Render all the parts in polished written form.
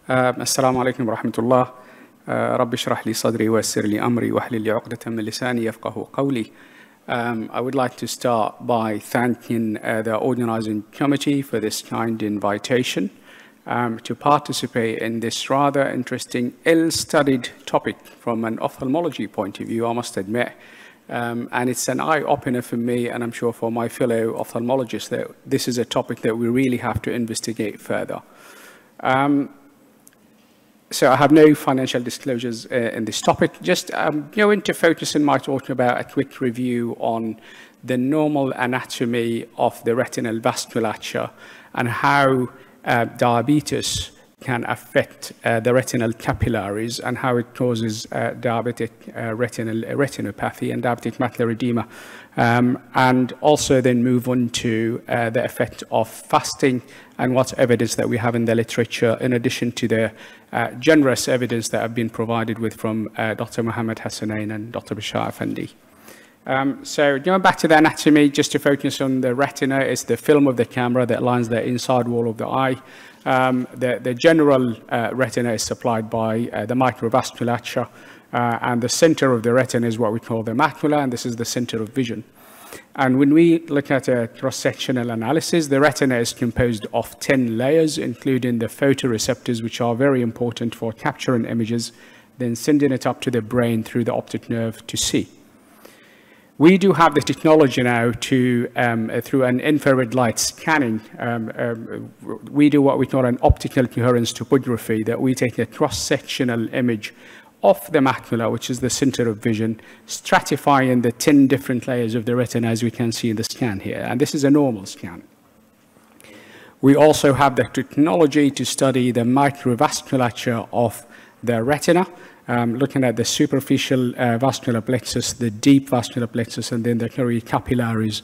السلام عليكم ورحمة الله. رب اشرح لي صدري ويسر لي أمري واحلل لي عقدة من لساني يفقه قولي. I would like to start by thanking the organizing committee for this kind invitation to participate in this rather interesting, ill-studied topic from an ophthalmology point of view, I must admit. And it's an eye-opener for me, and I'm sure for my fellow ophthalmologists, that this is a topic that we really have to investigate further. So I have no financial disclosures in this topic. Just going to focus in my talk about a quick review on the normal anatomy of the retinal vasculature and how diabetes can affect the retinal capillaries and how it causes diabetic retinopathy and diabetic macular edema. And also then move on to the effect of fasting and what evidence that we have in the literature, in addition to the generous evidence that have been provided with from Dr. Mohammed Hassanain and Dr. Bashar Effendi. So going back to the anatomy, just to focus on the retina, is the film of the camera that lines the inside wall of the eye. The general retina is supplied by the microvasculature, and the center of the retina is what we call the macula, and this is the center of vision. And when we look at a cross-sectional analysis, the retina is composed of 10 layers, including the photoreceptors, which are very important for capturing images, then sending it up to the brain through the optic nerve to see. We do have the technology now to, through an infrared light scanning, we do what we call an optical coherence topography, that we take a cross-sectional image of the macula, which is the center of vision, stratifying the 10 different layers of the retina, as we can see in the scan here. And this is a normal scan. We also have the technology to study the microvasculature of the retina, looking at the superficial vascular plexus, the deep vascular plexus, and then the capillaries.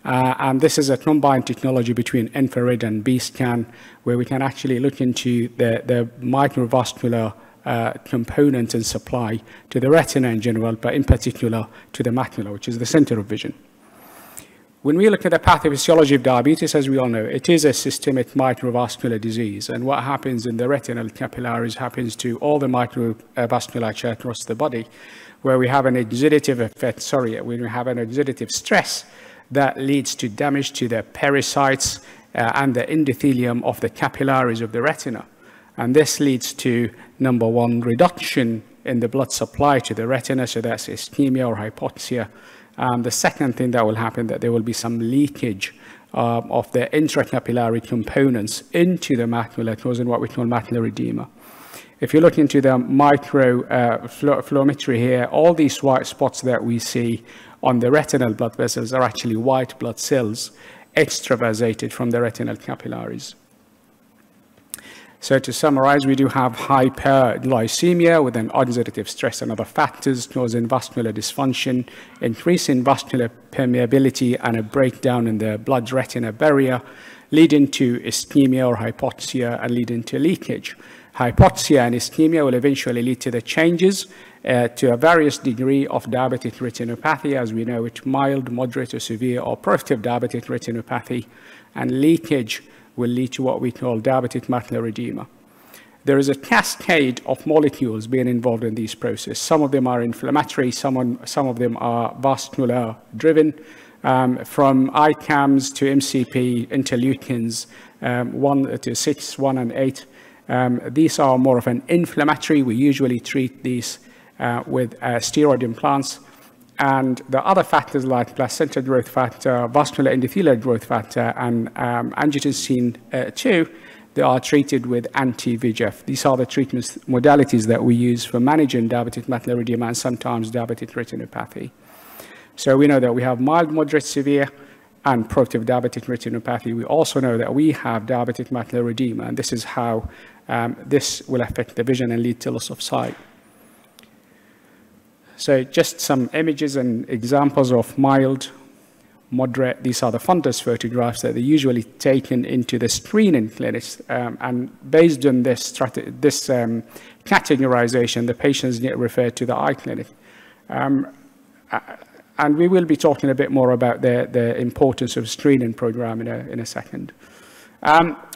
And this is a combined technology between infrared and B-scan, where we can actually look into the microvascular component and supply to the retina in general, but in particular to the macula, which is the center of vision. When we look at the pathophysiology of diabetes, as we all know, it is a systemic microvascular disease. And what happens in the retinal capillaries happens to all the microvasculature across the body, where we have an oxidative effect, when we have an oxidative stress that leads to damage to the pericytes and the endothelium of the capillaries of the retina. And this leads to, number one, reduction in the blood supply to the retina, so that's ischemia or hypoxia. The second thing that will happen, that there will be some leakage of the intracapillary components into the macula, causing what we call macular edema. If you look into the microflorimetry here, all these white spots that we see on the retinal blood vessels are actually white blood cells extravasated from the retinal capillaries. So to summarize, we do have hyperglycemia with an oxidative stress and other factors causing vascular dysfunction, increasing vascular permeability, and a breakdown in the blood-retina barrier, leading to ischemia or hypoxia and leading to leakage. Hypoxia and ischemia will eventually lead to the changes to a various degree of diabetic retinopathy, as we know it, mild, moderate, or severe, or proliferative diabetic retinopathy, and leakage will lead to what we call diabetic macular edema. There is a cascade of molecules being involved in this process. Some of them are inflammatory, some of them are vascular driven, from ICAMs to MCP, interleukins, 1 to 6, 1 and 8. These are more of an inflammatory. We usually treat these with steroid implants. And the other factors like placenta growth factor, vascular endothelial growth factor, and angiotensin II, they are treated with anti-VEGF. These are the treatment modalities that we use for managing diabetic macular edema and sometimes diabetic retinopathy. So we know that we have mild, moderate, severe, and proliferative diabetic retinopathy. We also know that we have diabetic macular edema, and this is how this will affect the vision and lead to loss of sight. So just some images and examples of mild, moderate. These are the fundus photographs that are usually taken into the screening clinics. And based on this categorization, the patients get referred to the eye clinic. And we will be talking a bit more about the importance of screening program in a second.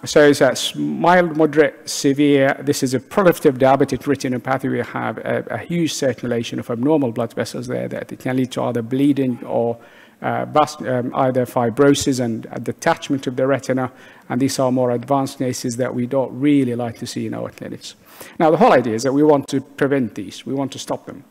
So it's a mild, moderate, severe. This is a proliferative diabetic retinopathy. We have a huge circulation of abnormal blood vessels there that it can lead to either bleeding or either fibrosis and detachment of the retina. And these are more advanced cases that we don't really like to see in our clinics. Now, the whole idea is that we want to prevent these. We want to stop them.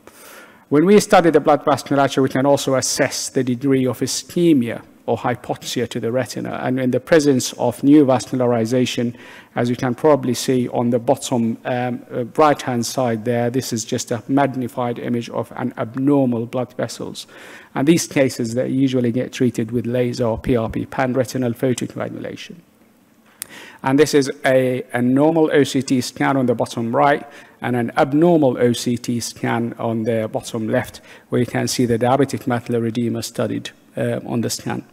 When we study the blood vasculature, we can also assess the degree of ischemia or hypoxia to the retina. And in the presence of new vascularization, as you can probably see on the bottom right-hand side there, this is just a magnified image of an abnormal blood vessels. And these cases, they usually get treated with laser or PRP, pan-retinal photocoagulation. And this is a normal OCT scan on the bottom right and an abnormal OCT scan on the bottom left, where you can see the diabetic macular edema studied on the scan.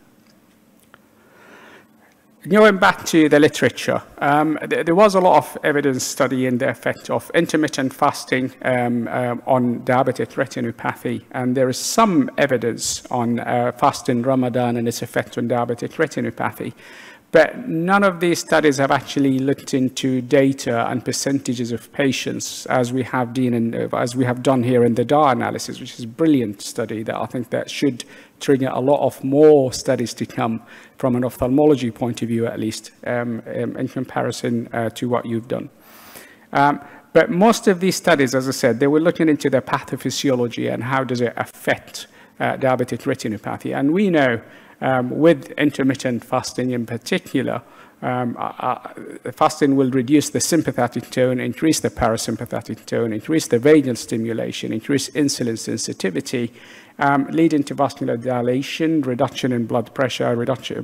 Going back to the literature, there was a lot of evidence studying the effect of intermittent fasting on diabetic retinopathy, and there is some evidence on fasting Ramadan and its effect on diabetic retinopathy. But none of these studies have actually looked into data and percentages of patients as we have done here in the DAR analysis, which is a brilliant study that I think that should trigger a lot of more studies to come from an ophthalmology point of view, at least, in comparison to what you've done. But most of these studies, as I said, they were looking into the pathophysiology and how does it affect diabetic retinopathy. And we know with intermittent fasting in particular, fasting will reduce the sympathetic tone, increase the parasympathetic tone, increase the vagal stimulation, increase insulin sensitivity, leading to vascular dilation, reduction in blood pressure,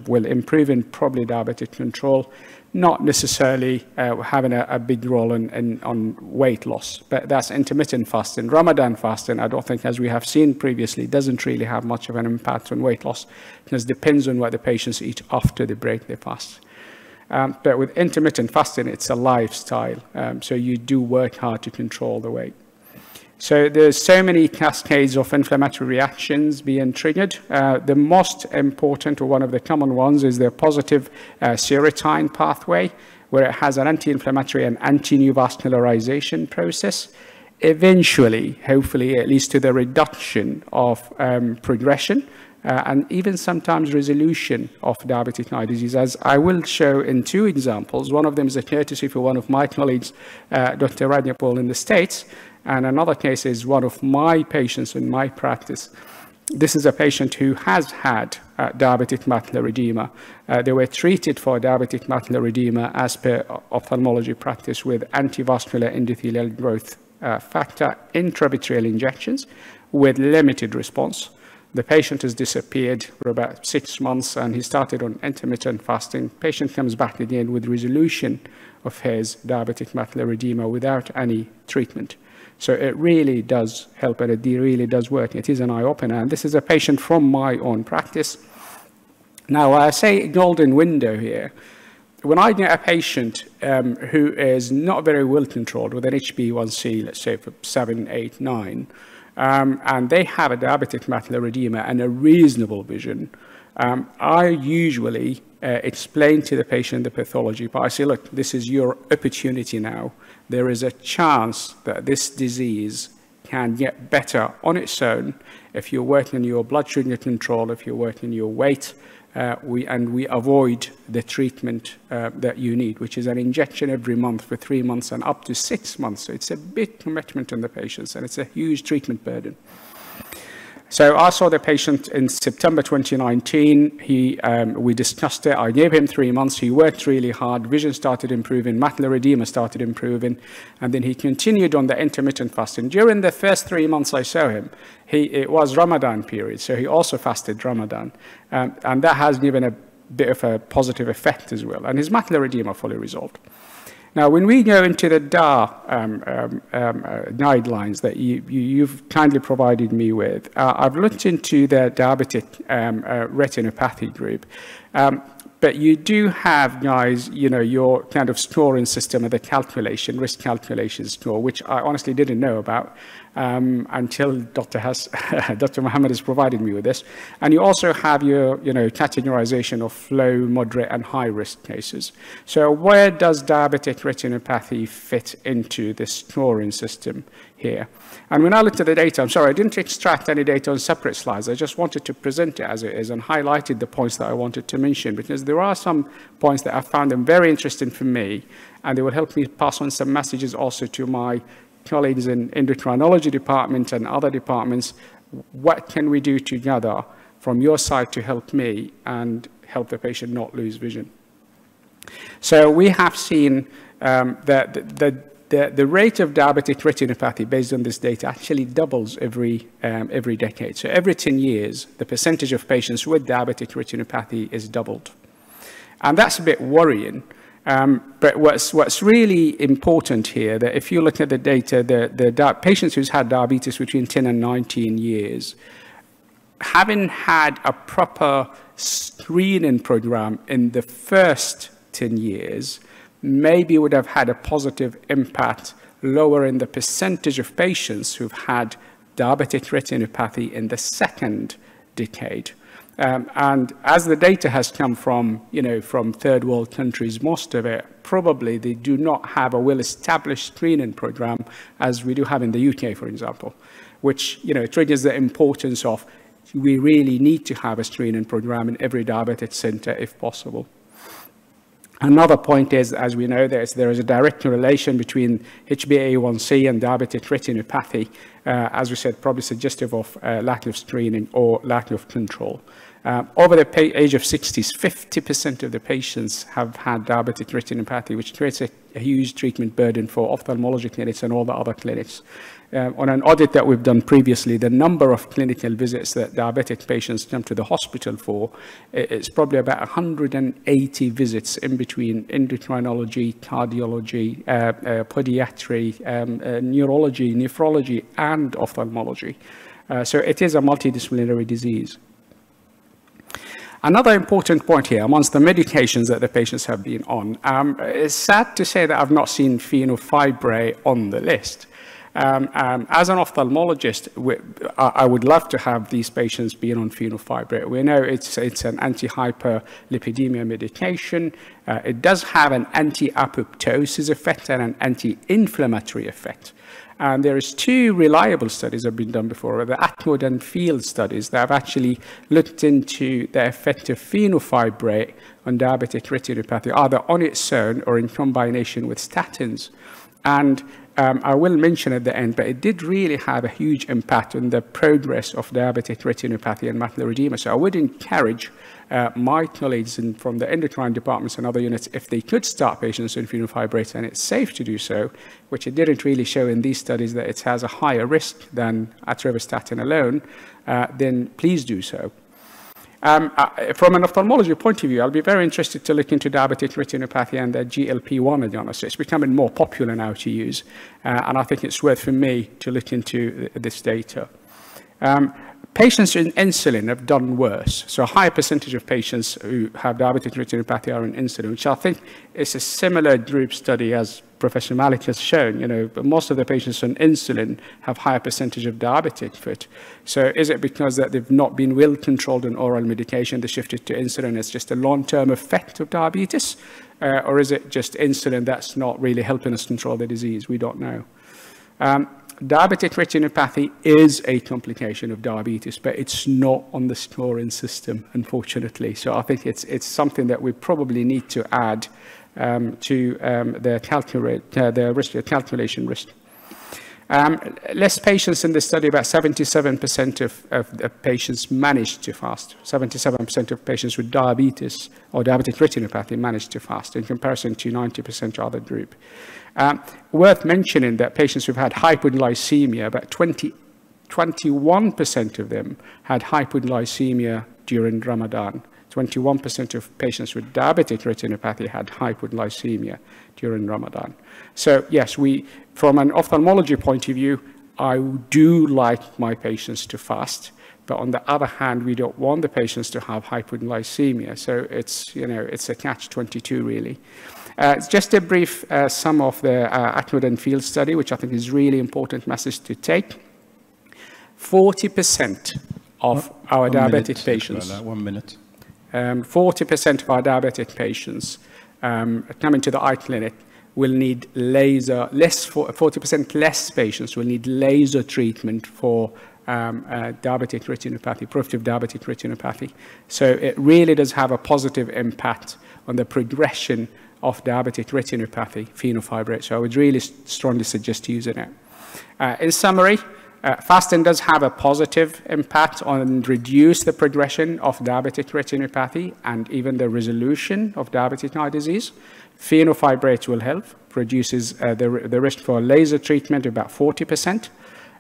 will improve in probably diabetic control, not necessarily having a big role on weight loss. But that's intermittent fasting. Ramadan fasting, I don't think, as we have seen previously, doesn't really have much of an impact on weight loss, because it depends on what the patients eat after they break their fast. But with intermittent fasting, it's a lifestyle, so you do work hard to control the weight. So there's so many cascades of inflammatory reactions being triggered. The most important, or one of the common ones, is the positive serotonin pathway, where it has an anti-inflammatory and anti-new vascularization process. Eventually, hopefully, it leads to the reduction of progression and even sometimes resolution of diabetic eye disease, as I will show in two examples. One of them is a courtesy for one of my colleagues, Dr. Rajapal in the States, and another case is one of my patients in my practice. This is a patient who has had diabetic macular edema. They were treated for diabetic macular edema as per ophthalmology practice with antivascular endothelial growth factor intravitreal injections with limited response. The patient has disappeared for about 6 months, and he started on intermittent fasting. Patient comes back again with resolution of his diabetic macular edema without any treatment. So it really does help, and it really does work. It is an eye-opener, and this is a patient from my own practice. Now, I say golden window here. When I get a patient who is not very well controlled with an HbA1c, let's say for 7, 8, 9, and they have a diabetic macular edema and a reasonable vision, I usually explain to the patient the pathology, but I say, look, this is your opportunity now. There is a chance that this disease can get better on its own if you're working on your blood sugar control, if you're working on your weight, we avoid the treatment that you need, which is an injection every month for 3 months and up to 6 months. So it's a big commitment on the patients, and it's a huge treatment burden. So I saw the patient in September 2019. We discussed it. I gave him 3 months. He worked really hard. Vision started improving. Macular edema started improving. And then he continued on the intermittent fasting. During the first 3 months I saw him, it was Ramadan period. So he also fasted Ramadan. And that has given a bit of a positive effect as well. And his macular edema fully resolved. Now, when we go into the DAR guidelines that you've kindly provided me with, I've looked into the diabetic retinopathy group. But you do have, guys, your kind of scoring system of the calculation, risk calculation score, which I honestly didn't know about. until Dr. Mohammed has provided me with this. And you also have your categorization of low, moderate, and high-risk cases. So where does diabetic retinopathy fit into this scoring system here? And when I looked at the data, I'm sorry, I didn't extract any data on separate slides. I just wanted to present it as it is and highlighted the points that I wanted to mention, because there are some points that I found them very interesting for me, and they will help me pass on some messages also to my colleagues in endocrinology department and other departments. What can we do together from your side to help me and help the patient not lose vision? So we have seen that the rate of diabetic retinopathy based on this data actually doubles every decade. So every 10 years, the percentage of patients with diabetic retinopathy is doubled. And that's a bit worrying. But what's really important here, that if you look at the data, the patients who's had diabetes between 10 and 19 years, having had a proper screening program in the first 10 years, maybe would have had a positive impact, lowering the percentage of patients who've had diabetic retinopathy in the second decade. And as the data has come from, from third world countries, most of it, probably they do not have a well-established screening program as we do have in the UK, for example, which, triggers the importance of we really need to have a screening program in every diabetic center if possible. Another point is, as we know, there is a direct relation between HbA1c and diabetic retinopathy, as we said, probably suggestive of lack of screening or lack of control. Over the age of 60s, 50% of the patients have had diabetic retinopathy, which creates a huge treatment burden for ophthalmology clinics and all the other clinics. On an audit that we've done previously, the number of clinical visits that diabetic patients come to the hospital for, it's probably about 180 visits in between endocrinology, cardiology, podiatry, neurology, nephrology, and ophthalmology. So it is a multidisciplinary disease. Another important point here, amongst the medications that the patients have been on, it's sad to say that I've not seen fenofibrate on the list. As an ophthalmologist, I would love to have these patients being on fenofibrate. We know it's an anti-hyperlipidemia medication. It does have an anti-apoptosis effect and an anti-inflammatory effect. And there is 2 reliable studies that have been done before, the Atwood and Field studies, that have actually looked into the effect of fenofibrate on diabetic retinopathy, either on its own or in combination with statins. And I will mention at the end, but it did really have a huge impact on the progress of diabetic retinopathy and macular edema. So I would encourage my colleagues from the endocrine departments and other units, if they could start patients on fenofibrate and it's safe to do so, which it didn't really show in these studies that it has a higher risk than atorvastatin alone, then please do so. From an ophthalmology point of view, I'll be very interested to look into diabetic retinopathy and the GLP-1 agonist. It's becoming more popular now to use, and I think it's worth for me to look into this data. Patients in insulin have done worse. So a higher percentage of patients who have diabetic retinopathy are on insulin, which I think is a similar group study as Professor Malik has shown. But most of the patients on insulin have higher percentage of diabetic foot. So is it because that they've not been well controlled on oral medication, they shifted to insulin? It's just a long-term effect of diabetes? Or is it just insulin that's not really helping us control the disease? We don't know. Diabetic retinopathy is a complication of diabetes, but it's not on the scoring system, unfortunately. So I think it's something that we probably need to add to the risk calculation risk. Less patients in the study, about 77% of patients managed to fast. 77% of patients with diabetes or diabetic retinopathy managed to fast in comparison to 90% other group. Worth mentioning that patients who've had hypoglycemia, about 21% of them had hypoglycemia during Ramadan. 21% of patients with diabetic retinopathy had hypoglycemia during Ramadan. So yes, from an ophthalmology point of view, I do like my patients to fast, but on the other hand, we don't want the patients to have hypoglycemia. So it's a catch-22 really. Just a brief sum of the Atwood field study, which I think is really important message to take. 40% of our diabetic patients. 1 minute. 40% of our diabetic patients coming to the eye clinic will need laser, 40% less patients will need laser treatment for diabetic retinopathy, proliferative diabetic retinopathy. So it really does have a positive impact on the progression of diabetic retinopathy phenofibrate. So I would really strongly suggest using it. In summary, fasting does have a positive impact on reduce the progression of diabetic retinopathy and even the resolution of diabetic eye disease. Phenofibrate will help, reduces the risk for laser treatment about 40%.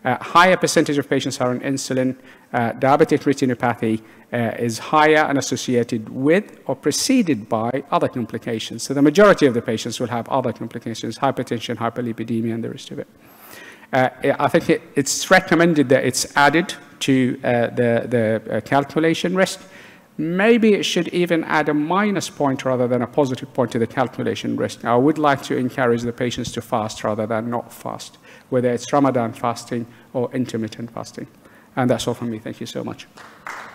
Higher percentage of patients are on insulin. Diabetic retinopathy is higher and associated with or preceded by other complications. So the majority of the patients will have other complications, hypertension, hyperlipidemia, and the rest of it. I think it's recommended that it's added to the calculation risk. Maybe it should even add a minus point rather than a positive point to the calculation risk. I would like to encourage the patients to fast rather than not fast, whether it's Ramadan fasting or intermittent fasting. And that's all from me. Thank you so much.